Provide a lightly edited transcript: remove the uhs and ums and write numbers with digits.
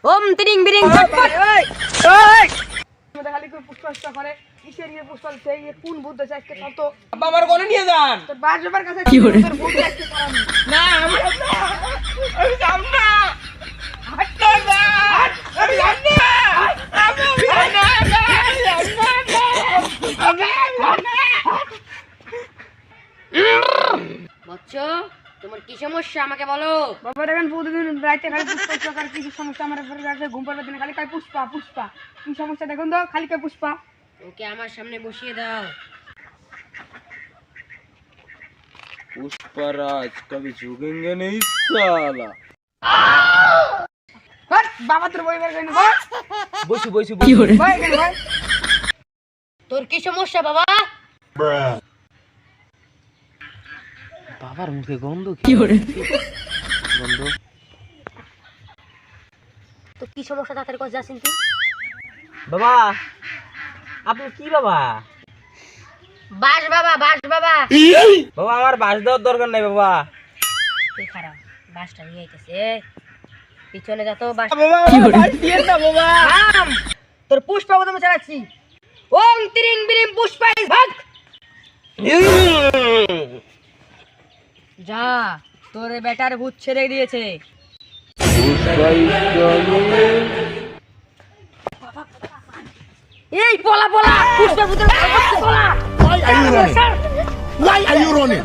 ওম তিরিং বিরিং ঝটপট। এই মধ্যে খালি করে পুষ্পা করে কিসের ইয়ে পুষ্পা সেই কোন ভূত আছে আজকে কত আব্বা আমার কোনে নিয়ে যান। তোর বাবার কাছে কি করে? তোর ভূত আজকে করাম না আমি যাব না। হাঁটতে না আমি যাব না। আমি বচ্চ তোমার কি সমস্যা আমাকে বলো। বাবা দেখেন প্রতিদিন রাতে খালি পুষ্পা করে কিছু সমস্যা আমার ঘরে রাতে ঘুম পাড়ার দিনে খালি কাই পুষ্পা কি সমস্যা দেখুন তো খালি কাই পুষ্পা ওকে আমার সামনে বসিয়ে দাও। पुष्पराज कभी झुकेंगे नहीं साला। বাট বাবা তোর বই বের কইনা বল বসি বসি কি করে? বই কেন ভাই তোর কি সমস্যা বাবা? বাবার মুখে গন্ধ কি করে? গন্ধ। তো কি সমস্যা তাড়াতাড়ি কর যাচ্ছিস তুই? বাবা আপনি কি বাবা? বাস বাবা বাস বাবা। বাবা আমার বাস দেওয়ার দরকার নাই বাবা। তুই খারাপ বাসটা নিয়ে আইতেছে পিছনে যা তো বাস। বাবা বাস দিয়ে না বাবা। থাম, তোর পুষ্পা কদমে চালাচ্ছি। ওম তিরিং বিরিং পুষ্পাই ভাগ। যা তোর বেটার ভূত ছেড়ে দিয়েছে। এই পলা পলা পুষ্পা ভূতের পলা। Why are you running? Why are you running?